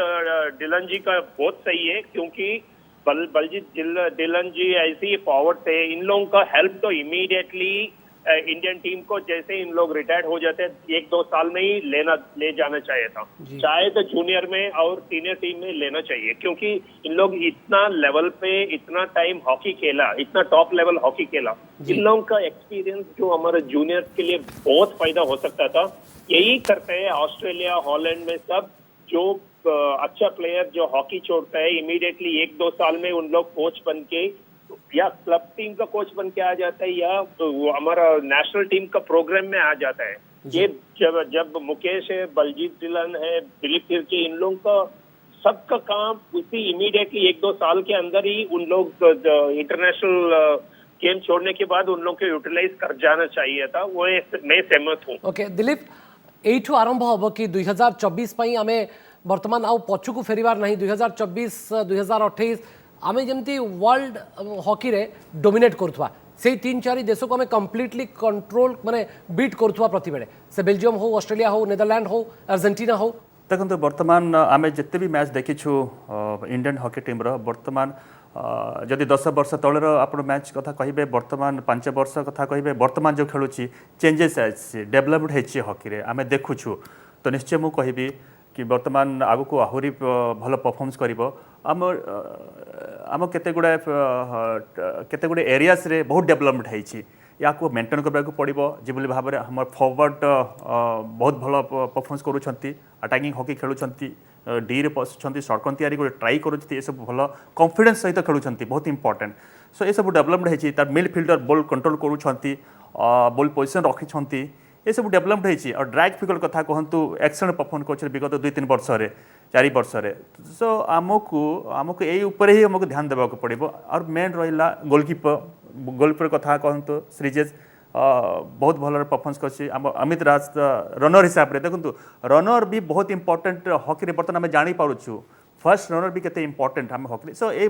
डिलन जी का बहुत सही है, क्योंकि बलजीत डिलन जी ऐसी फॉरवर्ड थे, इन लोगों का हेल्प तो इमीडिएटली इंडियन टीम को जैसे इन लोग रिटायर्ड हो जाते 1-2 साल में ही ले जाना चाहिए था, चाहे तो जूनियर में और सीनियर टीम में लेना चाहिए, क्योंकि इन लोग इतना लेवल पे इतना टाइम हॉकी खेला, इतना टॉप लेवल हॉकी खेला, इन लोगों का एक्सपीरियंस जो हमारे जूनियर के लिए बहुत फायदा हो सकता था। यही करते हैं ऑस्ट्रेलिया, हॉलैंड में सब, जो अच्छा प्लेयर जो हॉकी छोड़ता है इमीडिएटली 1-2 साल में उन लोग कोच बन के या क्लब टीम का कोच बन के आ जाता है, या तो हमारा नेशनल टीम का प्रोग्राम में आ जाता है। ये जब मुकेश है, बलजीत डिलन है, दिलीप तिर्की, इन लोगों का सबका काम उसी इमीडिएटली 1-2 साल के अंदर ही उन लोग इंटरनेशनल गेम छोड़ने के बाद उन लोग को यूटिलाइज कर जाना चाहिए था, वो मैं सहमत हूँ। ओके दिलीप, एठू आरंभ हम कि 2024 आम बर्तमान आउ पछकू फेरिबार नहीं, 2024-2028 आम जमी वर्ल्ड हॉकी रे डोमिनेट करुवा से 3-4 देश को आम कम्प्लीटली कंट्रोल माने बीट करुवा प्रति बेले, से बेल्जियम हो, ऑस्ट्रेलिया हो, नेदरलैंड हो, अर्जेंटीना हो। देखो बर्तमान आम जिते भी मैच देखीछु इंडियन हॉकी टीम बर्तमान जदि 10 वर्ष तलर आप मैच कथा कहे, बर्तमान 5 वर्ष कथा कहे, बर्तमान जो खेलुची चेंजेस आसी, डेवलपमेंट होती हॉकी रे आम देखुछु, तो निश्चय मुझे कहबी कि बर्तमान आगु को आहरी भल परफॉर्मेंस करिवो। आम केते गुड़े एरियास रे बहुत डेवलपमेंट होती, या मेंटेन करने को पड़ो, जिभली भाव में हम फॉरवर्ड बहुत भल परफॉर्मेंस करुँच, अटैकिंग हॉकी खेलुंट, डी रे पशुंट, शॉर्टकन तैयारी गोटे ट्राई करुँच, सब भल कॉन्फिडेंस सहित खेलुंट, बहुत इंपोर्टेंट। सो ये सब डेवलपमेंट होती, तार मिड फिल्डर बॉल कंट्रोल करुँच, बॉल पोजिशन रखिंट, ये सब डेवलपमेंट होती। और ड्रैग फिगर कथा कहतु एक्सलेंट परफॉर्म कर विगत 2-3 वर्ष 4 वर्ष। सो आमको यही उपर ही आमको ध्यान देवा पड़ो। और मेन रहा गोलकीपर कथा कहतु श्रीजेश बहुत भल परफॉर्मेंस कर, अमित राज रनर हिसाब से देखो, रनर भी बहुत इंपोर्टेंट हॉकी बर्तमान आम जापु, फर्स्ट रनर भी केते इंपोर्टेंट हम हॉकी। सो ये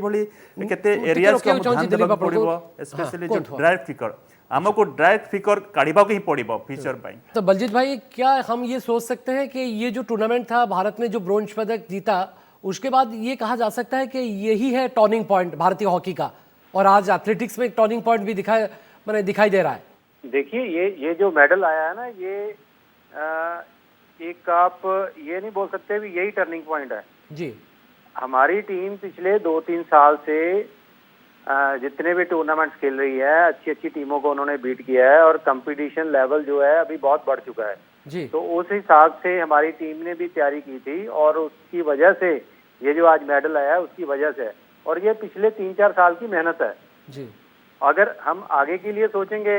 केते एरियाज को ध्यान देवा पड़ो, स्पेशली जो ड्राइव फिगर हमको ड्राइव फिगर काढ़ा ही पड़ो फ्यूचर पाई। तो बलजीत भाई, क्या हम ये सोच सकते हैं कि ये जो टूर्नामेंट था, भारत ने जो ब्रोंज पदक जीता, उसके बाद ये कहा जा सकता है कि यही है टर्निंग पॉइंट भारतीय हॉकी का, और आज एथलेटिक्स में एक टर्निंग पॉइंट भी दिखाई दे रहा है? देखिए, ये जो मेडल आया है ना, ये एक आप ये नहीं बोल सकते भी यही टर्निंग पॉइंट है। जी हमारी टीम पिछले 2-3 साल से जितने भी टूर्नामेंट्स खेल रही है, अच्छी अच्छी टीमों को उन्होंने बीट किया है और कंपटीशन लेवल जो है अभी बहुत बढ़ चुका है। जी तो उस हिसाब से हमारी टीम ने भी तैयारी की थी और उसकी वजह से ये जो आज मेडल आया है उसकी वजह से है। और ये पिछले 3-4 साल की मेहनत है। जी अगर हम आगे के लिए सोचेंगे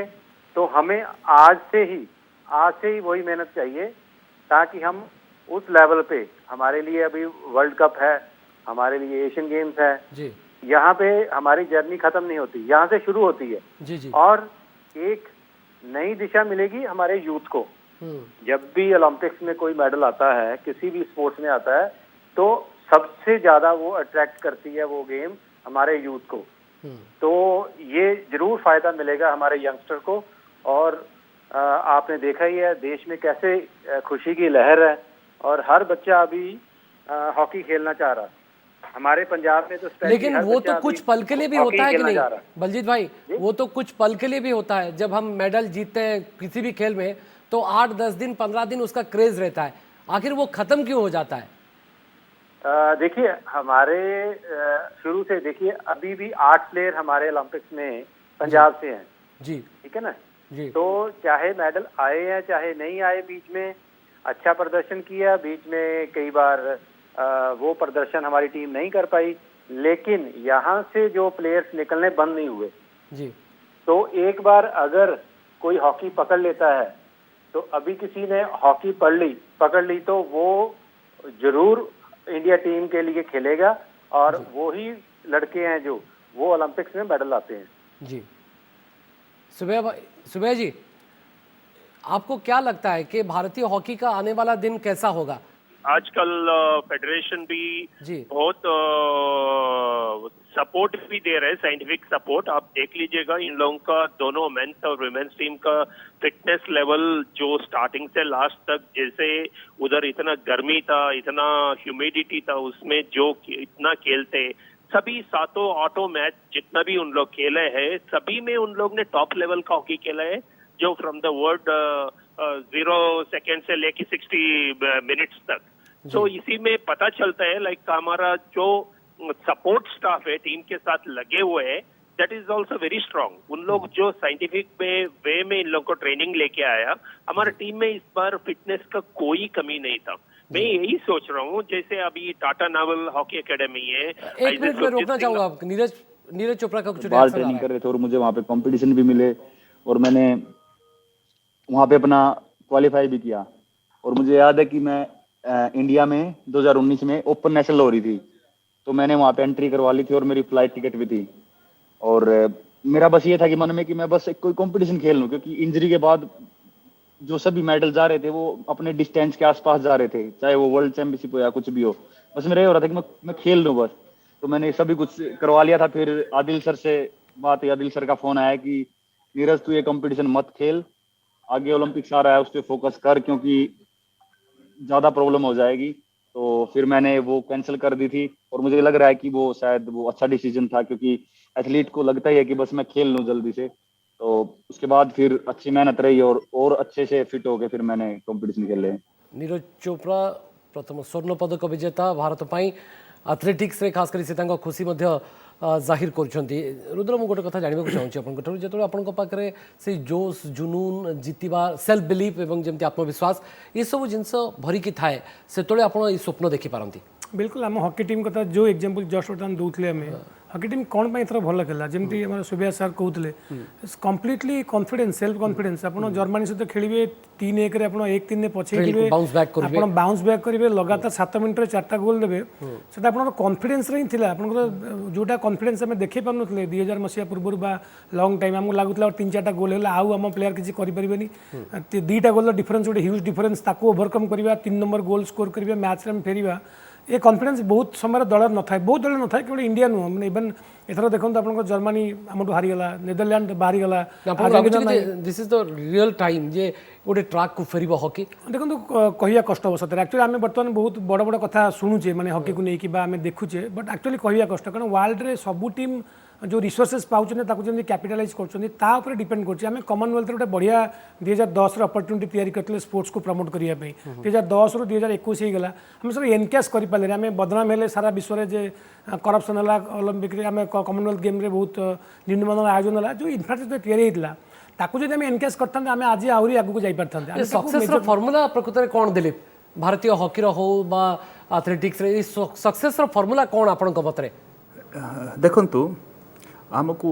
तो हमें आज से ही वही मेहनत चाहिए ताकि हम उस लेवल पे, हमारे लिए अभी वर्ल्ड कप है, हमारे लिए एशियन गेम्स है, जी यहाँ पे हमारी जर्नी खत्म नहीं होती, यहाँ से शुरू होती है। जी जी और एक नई दिशा मिलेगी हमारे यूथ को। जब भी ओलंपिक्स में कोई मेडल आता है, किसी भी स्पोर्ट्स में आता है, तो सबसे ज्यादा वो अट्रैक्ट करती है वो गेम हमारे यूथ को। तो ये जरूर फायदा मिलेगा हमारे यंगस्टर को। और आपने देखा ही है देश में कैसे खुशी की लहर है और हर बच्चा अभी हॉकी खेलना चाह रहा है। हमारे पंजाब में तो लेकिन वो तो कुछ पल के लिए भी होता है कि नहीं नहीं? बलजीत भाई, वो तो कुछ पल के लिए भी होता है। जब हम मेडल जीतते हैं किसी भी खेल में तो 8-10 दिन 15 दिन उसका क्रेज रहता है, आखिर वो खत्म क्यों हो जाता है? देखिए हमारे शुरू से देखिए अभी भी 8 प्लेयर हमारे ओलंपिक्स में पंजाब से हैं। जी ठीक है ना जी तो चाहे मेडल आए हैं चाहे नहीं आए, बीच में अच्छा प्रदर्शन किया, बीच में कई बार वो प्रदर्शन हमारी टीम नहीं कर पाई, लेकिन यहाँ से जो प्लेयर्स निकलने बंद नहीं हुए। जी तो एक बार अगर कोई हॉकी पकड़ लेता है तो अभी किसी ने हॉकी पकड़ ली तो वो जरूर इंडिया टीम के लिए खेलेगा और वो ही लड़के हैं जो वो ओलंपिक्स में मेडल लाते हैं। जी सुबह जी, आपको क्या लगता है कि भारतीय हॉकी का आने वाला दिन कैसा होगा? आजकल फेडरेशन भी जी बहुत सपोर्ट भी दे रहे हैं, साइंटिफिक सपोर्ट। आप देख लीजिएगा इन लोगों का दोनों मेंस और वुमेन्स टीम का फिटनेस लेवल जो स्टार्टिंग से लास्ट तक, जैसे उधर इतना गर्मी था, इतना ह्यूमिडिटी था, उसमें जो इतना खेलते, सभी 7-8 मैच जितना भी उन लोग खेले हैं सभी में उन लोग ने टॉप लेवल का हॉकी खेला है, जो फ्रॉम द वर्ल्ड 0 सेकेंड से लेके 60 मिनट्स तक। तो इसी में पता चलता है लाइक हमारा जो सपोर्ट स्टाफ है टीम के साथ लगे हुए हैं, that is also very strong. उन लोग जो साइंटिफिक वे में इन लोग को ट्रेनिंग लेके आया, हमारे टीम में इस बार फिटनेस का कोई कमी नहीं था। मैं यही सोच रहा हूँ जैसे अभी टाटा नावल हॉकी एकेडमी है, एक मिनट में रोकना चाहूंगा आपको। नीरज चोपड़ा का कुछ बाहर ट्रेनिंग कर रहे थे और मुझे वहाँ पे कंपटीशन भी मिले और मैंने वहाँ पे अपना क्वालिफाई भी किया। और मुझे याद है कि मैं इंडिया में 2019 में ओपन नेशनल हो रही थी, तो मैंने वहाँ पे एंट्री करवा ली थी और मेरी फ्लाइट टिकट भी थी। और मेरा बस ये था कि मन में कि मैं बस कोई कंपटीशन खेल लूँ, क्योंकि इंजरी के बाद जो सभी मेडल जा रहे थे वो अपने डिस्टेंस के आसपास जा रहे थे, चाहे वो वर्ल्ड चैंपियनशिप हो या कुछ भी हो। बस मेरा ये हो रहा था कि मैं खेल लूँ बस। तो मैंने सभी कुछ करवा लिया था। फिर आदिल सर से बात हुई, आदिल सर का फोन आया कि नीरज तू ये कंपटीशन मत खेल, आगे ओलंपिक्स आ रहा है उस पर फोकस कर, क्योंकि ज़्यादा प्रॉब्लम हो जाएगी। तो फिर मैंने वो कैंसिल कर दी थी और मुझे लग रहा है कि वो शायद वो अच्छा डिसीजन था, क्योंकि एथलीट को लगता ही है कि बस मैं खेल लूँ जल्दी से। तो उसके बाद फिर अच्छी मेहनत रही और अच्छे से फिट हो गए फिर मैंने कंपटीशन खेले। नीरज चोपड़ा प्रथम स्वर्ण पदक विजेता भारत पाई एथलेटिक्स रे खास करी से खुशी मध्य जाहिर करछंती। रुद्र मु गोटे कथा जानबा चाहूँ आपन जो आपन पाखे से जोश जुनून जीतवा सेल्फ बिलीफ एवं जमती आत्मविश्वास ये सब जिनस भरिकी थाए से आप स्वप्न देखी पारती? बिल्कुल आम हॉकी टीम कथा जो एग्जांपल जस्ट बर्तमान दूसरे आम हॉकी टीम कौन पर एथर भल खेला जमी आम सुबिया सर कहते कम्प्लीटली कॉन्फिडेंस सेल्फ कॉन्फिडेंस आप जर्मनी सहित खेलिए 3-1 आप 1-3 पछे बाउंस बैक करेंगे लगातार 7 मिनट 4टा गोल देवे से आप कॉन्फिडेंस ही था आप जोटा कॉन्फिडेंस आम देखी पार ना 2000 मसीहा पूर्व बा लंग टाइम आमको लगुला 3-4टा गोल है आम प्लेयर किसी करें 2टा गोल डिफरेन्स गोटे ह्यूज डिफरेन्स ताको ओवरकम करवा 3 नंबर गोल स्कोर करवा मैच में फेरवा ये कॉन्फिडेंस बहुत समय दल न था बहुत दल न था केवल इंडिया नुह मैंने इवन एथर देखो आप जर्मनी आमठू हारीगला नेदरलैंड बाहरीगला this is the real time जे गोटे ट्रैक को फेर हॉकी देखो कहवा कष्ट हो सर एक्चुअली आम बर्तमान बहुत बड़ बड़ कथा शुणुचे मैंने हॉकी को लेकिन आम देखुचे बट एक्चुअली कहवा कष्ट कारण वर्ल्ड रे सबू टीम जो रिसोर्सेस पाँच कैपिटालाइज कर डिपेंड कर कॉमनवेल्थ गोटे बढ़िया 2010 अपॉर्चुनिटी तैयारी करते स्पोर्ट्स को प्रमोट करने 2010 रू 2021 हो गला आम सब एनकेस करें आम बदनाम हेले सारा विश्व में जे करप्शन है ओलंपिक आम कॉमनवेल्थ गेम रे बहुत निम्नमानर आयोजन है जो इनफ्रास्ट्रक्चर तैयारी होता ताकू जब एनकेस करते आम आज आहरी आगू जापारे सक्सेस फॉर्मूला प्रकृत में कौन दिलीप भारतीय हॉकी हो एथलेटिक्स सक्सेस फॉर्मूला कौन आपण मत देखंतु आमको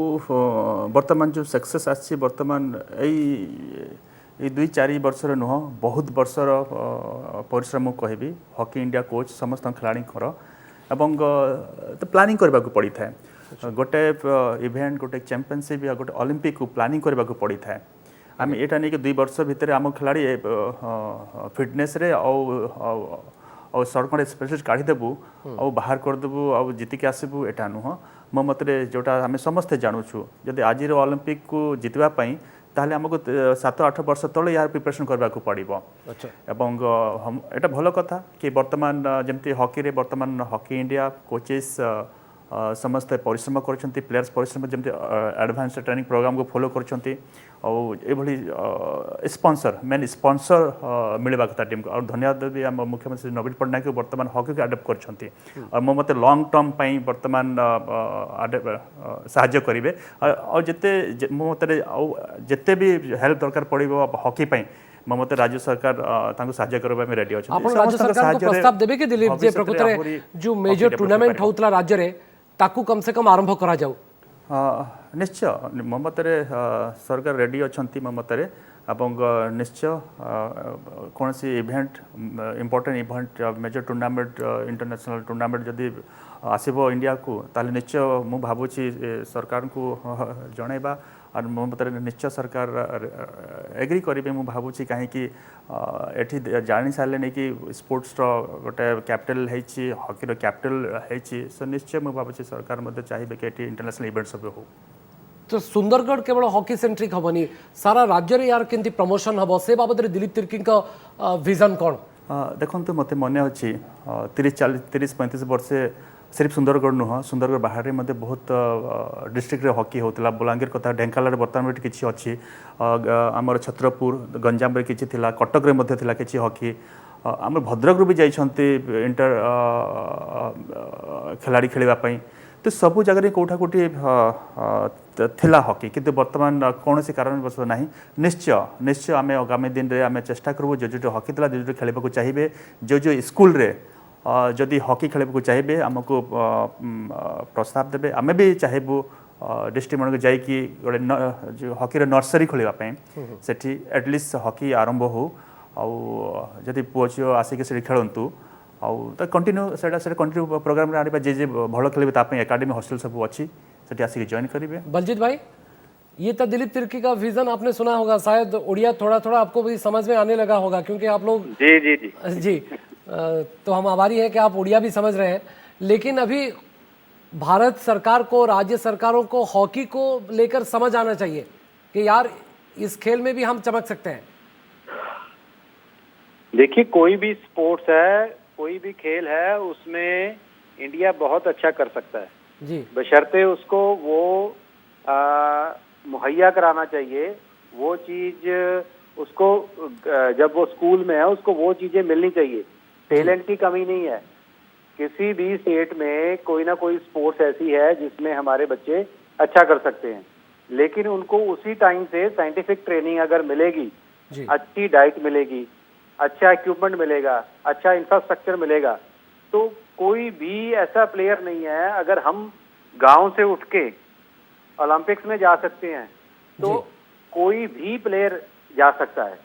वर्तमान जो सक्सेस आछि वर्तमान यही 2-4 वर्षर नुह बहुत वर्षर परिश्रम कहबी हॉकी इंडिया कोच समस्त खिलाड़ी एवं तो प्लानिंग करने को पड़ी था गोटे इवेंट गोटे चैंपियनशिप या गोटे ओलंपिक को प्लानिंग करने को पड़ी था आम यहाँ नहीं कि 2 वर्ष भितर आम खिलाड़ी फिटनेस रे और सड़क स्पेशलिस्ट काढ़ीदेबू और बाहर करदेबू और जीतिक आसबू एटा नुह मो मतरे जोटा आम समस्ते जानूँ जदि आज ओलंपिक को जितवाई ताहले आमको 7-8 वर्ष तले यार प्रिपरेशन करने को पड़ो एवं हम एटा भल कथा कि वर्तमान जमती हॉकी रे वर्तमान हॉकी इंडिया कोचेस समस्ते परिश्रम कर प्लेयर्स परिश्रम जमी एडवांस ट्रेनिंग प्रोग्राम को फॉलो कर स्पॉन्सर मेन स्पॉन्सर मिलवा कथा टीम को और धन्यवाद भी आम मुख्यमंत्री नवीन पट्टनायक वर्तमान हॉकी को आडप्ट कर और मो मत लॉन्ग टर्म वर्तमान साहाय्य करेंगे और जिते मो मत जिते भी हेल्प दरकार पड़ो हॉकी मो मत राज्य सरकार साहाय्य करबा में रेडी अछि आपण राज्य सरकार को प्रस्ताव देबे कि दिलीप जे प्रकृत रे जो मेजर टूर्नामेंट होतला राज्य रे ताकू कम से कम आरंभ करा जाऊ निश्चय मो मतरे सरकार रेडी अछंती मो मतरे एवं निश्चय कौन सी event important event major tournament international tournament जदि आसबो इंडिया को ताले निश्चय मु भाबुची सरकार को जणैबा और मो मतरे निश्चय सरकार एग्री करेंगे मु भाबुची कहीं एठी जानी सारे नहीं कि स्पोर्ट्स गोटे कैपिटल है हॉकी कैपिटल है सो निश्चय मु भाबुची सरकार मध्य चाहिए कि एठी इंटरनेशनल इवेंट सब हो तो सुंदरगढ़ केवल हॉकी सेंट्रिक हेनी सारा राज्य रे यार केंती प्रमोशन हम से बाबद दिलीप तिर्की विजन कौन देखो मत मन अच्छी 30-35 वर्ष सिर्फ सुंदरगढ़ नुह सुंदरगढ़ बाहर में बहुत डिस्ट्रिक्ट हॉकी होता बलांगीर कथा ढेंकानाल बर्तमान किसी अच्छी आमर छत्रपुर गंजाम किसी थिला कटक रे मध्य थिला किसी हॉकी आम भद्रक रू भी जाइछंती इंटर खिलाड़ी खेलवाई तो सबू जगह कौटा कौटी थिला हॉकी किंतु वर्तमान कौन सी कारणवश ना निश्चय निश्चय आम आगामी दिन में आम चेष्टा करूँ जो जो हॉकी थिला जो खेल चाहिए जो जो स्कूल रे जदि हॉकी खेल को चाहिए आमको प्रस्ताव देवे आम भी चाहेबू डिस्ट्रिक्ट मन जाकि गोटे जो हॉकी नर्सरी खोलवाई सेठी एटलिस्ट हॉकी आरंभ हो जदि पुओ झील आसिक से खेलतु तो कंटिन्यू से कंटिन्यू प्रोग्राम आने जे भल खेलें एकेडमी हॉस्टल सब अच्छी से आसिक जॉइन करेंगे। बलजीत भाई ये तो दिलीप तिर्की का विजन आपने सुना होगा, शायद उड़िया थोड़ा थोड़ा आपको भी समझ में आने लगा होगा क्योंकि आप लोग जी जी जी जी तो हम आभारी हैं कि आप उड़िया भी समझ रहे हैं। लेकिन अभी भारत सरकार को राज्य सरकारों को हॉकी को लेकर समझ आना चाहिए कि यार इस खेल में भी हम चमक सकते हैं। देखिए कोई भी स्पोर्ट्स है, कोई भी खेल है, उसमें इंडिया बहुत अच्छा कर सकता है जी, बशर्ते उसको वो मुहैया कराना चाहिए वो चीज, उसको जब वो स्कूल में है उसको वो चीजें मिलनी चाहिए। टैलेंट की कमी नहीं है, किसी भी स्टेट में कोई ना कोई स्पोर्ट्स ऐसी है जिसमें हमारे बच्चे अच्छा कर सकते हैं, लेकिन उनको उसी टाइम से साइंटिफिक ट्रेनिंग अगर मिलेगी, अच्छी डाइट मिलेगी, अच्छा इक्विपमेंट मिलेगा, अच्छा इंफ्रास्ट्रक्चर मिलेगा, तो कोई भी ऐसा प्लेयर नहीं है। अगर हम गांव से उठ के ओलंपिक्स में जा सकते हैं तो कोई भी प्लेयर जा सकता है।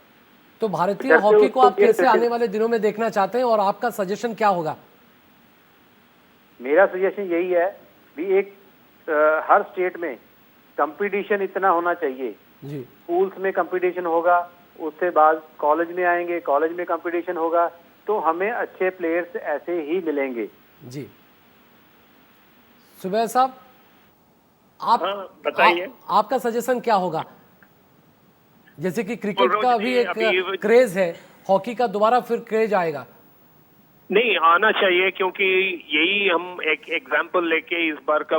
तो भारतीय हॉकी को आप कैसे आने वाले दिनों में देखना चाहते हैं और आपका सजेशन क्या होगा? मेरा सजेशन यही है भी एक हर स्टेट में कंपटीशन इतना होना चाहिए जी। स्कूल्स में कंपटीशन होगा, उससे बाद कॉलेज में आएंगे, कॉलेज में कंपटीशन होगा, तो हमें अच्छे प्लेयर्स ऐसे ही मिलेंगे जी। सुबह साहब आप बताइए आपका सजेशन क्या होगा? जैसे कि क्रिकेट का भी एक क्रेज है, हॉकी का दोबारा फिर क्रेज आएगा। नहीं आना चाहिए, क्योंकि यही हम एक एग्जाम्पल लेके इस बार का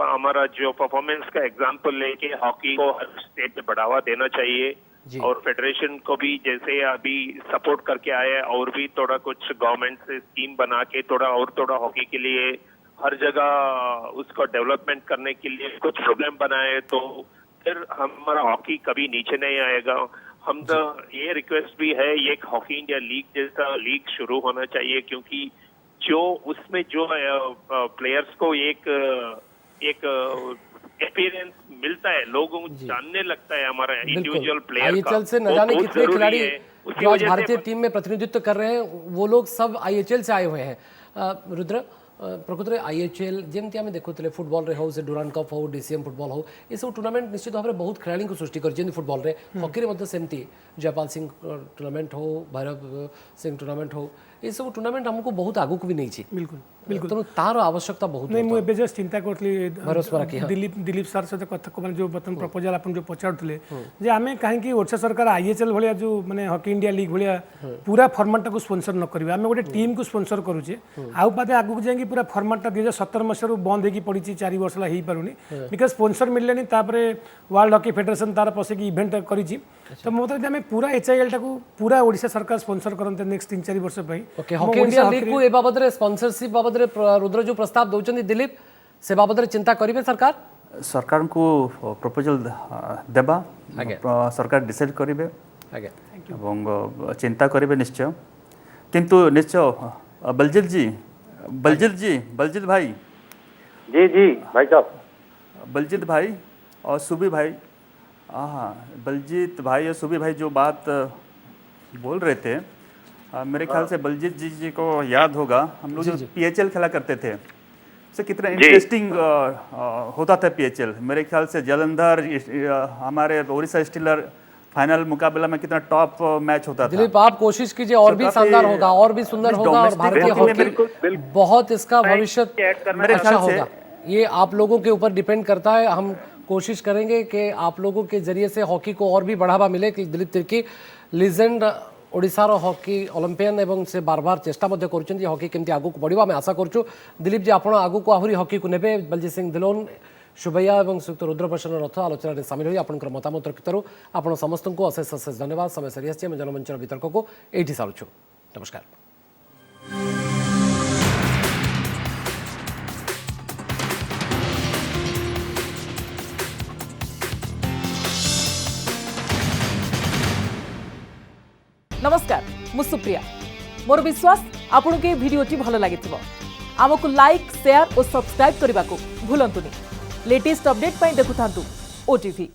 हमारा जो परफॉर्मेंस का एग्जाम्पल लेके हॉकी को हर स्टेट में बढ़ावा देना चाहिए। और फेडरेशन को भी जैसे अभी सपोर्ट करके आए और भी थोड़ा कुछ गवर्नमेंट से स्कीम बना के थोड़ा हॉकी के लिए हर जगह उसको डेवलपमेंट करने के लिए कुछ प्रोग्राम बनाए, तो फिर हमारा हॉकी कभी नीचे नहीं आएगा। हम तो ये रिक्वेस्ट भी है, ये हॉकी इंडिया लीग जैसा लीग शुरू होना चाहिए, क्योंकि जो उसमें जो प्लेयर्स को एक अपीयरेंस मिलता है, लोगों को जानने लगता है हमारा इंडिविजुअल प्लेयर का। आईएचएल से न जाने बहुत कितने जरूरी खिलाड़ी है। उसकी जो आज वजह से भारतीय टीम में प्रतिनिधित्व कर रहे हैं, वो लोग सब आईएचएल से आए हुए हैं। रुद्र, प्रकृत में आईएचएल जमती आम देखुले फुटबॉल रे हो, से डुरांड कप हो, डीसीएम फुटबॉल हो, ये सब टूर्नामेंट निश्चित भाव में बहुत खिलाड़ी को सृष्टि कर फुटबॉल रे। हॉकी रे सेमती जयपाल सिंह टूर्नामेंट हो, भैरव सिंह टूर्नामेंट हो, ये सब टूर्नामेंट हमको बहुत आगू भी नहीं। बिल्कुल बिल्कुल तेणु तार आवश्यकता बहुत नहीं मुझे जस्ट चिंता करी भरोसा रखी, हाँ। दिलीप सार सहित कथा मैंने जो बर्तमान प्रपोजाल आप जो पचारुले जे आम कहीं ओडिशा सरकार आईएचएल भाया जो मैंने हॉकी इंडिया लीग भाया पूरा फर्माटा को स्पोंसर न करिवे, आम गोटे टीम को स्पोंसर करुचे आउ पाते आगू जाएंगे पूरा फर्माटा 2017 मसीह बंद होगी पड़ी 4 वर्ष है हो पारुनी बिकज स्पोंसर मिलने वर्ल्ड हॉकी फेडरेशन तार पशिक इवेंट करी। तो मो मत आम पूरा एचआईएल टाक पूरा ओडिशा सरकार स्पोंसर करते नेक्स्ट 3-4 वर्ष ओके हॉकी इंडिया लीग को ए बाबद रे स्पॉन्सरशिप बाबद रे रुद्र जो प्रस्ताव दौरान दिलीप से बाबद रे चिंता करिवे सरकार को प्रपोजल देबा सरकार डिसाइड करिवे एवं चिंता करिवे निश्चय। किंतु निश्चय बलजीत भाई जी भाई साहब, बलजीत भाई और सुबी भाई, हाँ बलजीत भाई और सुबी भाई जो बात बोल रहे थे, मेरे ख्याल से बलजीत जी को याद होगा, हम लोग जो पीएचएल खेला करते थे से कितना इंटरेस्टिंग होता था पीएचएल। मेरे ख्याल से जालंधर हमारे उड़ीसा स्टीलर फाइनल मुकाबला में कितना टॉप मैच होता था। दिलीप आप कोशिश कीजिए, और भी शानदार होगा, और भी सुंदर होगा, और भारतीय हॉकी बहुत इसका भविष्य अच्छा होगा। ये आप लोगों के ऊपर डिपेंड करता है। हम कोशिश करेंगे कि आप लोगों के जरिए से हॉकी को और भी बढ़ावा मिले। कि दिलीप तिर्की लीजेंड ओडिशार हॉकी ओलंपियन एवं से बार बार चेष्टा कर हॉकी केमती आगू को बढ़िया आम आशा करूँ। दिलीप जी आप आगू को आहरी हॉकी को नेबे। बलजीत सिंह धिलोन, शुभैया और श्रीयुक्त रुद्रप्रसन्न रथ आलोचना में सामिल हुई आपंकर मतामत रखिथारू आपण समस्त को अशेष अशेष धन्यवाद। समय सरी आम जनमंचर वितर्क को ये सारुछु। नमस्कार। नमस्कार, मु सुप्रिया। मोर विश्वास आपन के वीडियोटी भल लगी आमको लाइक शेयर और सब्सक्राइब करने को भूलंतुनि। लेटेस्ट अपडेट देखुथांतु ओटीवी।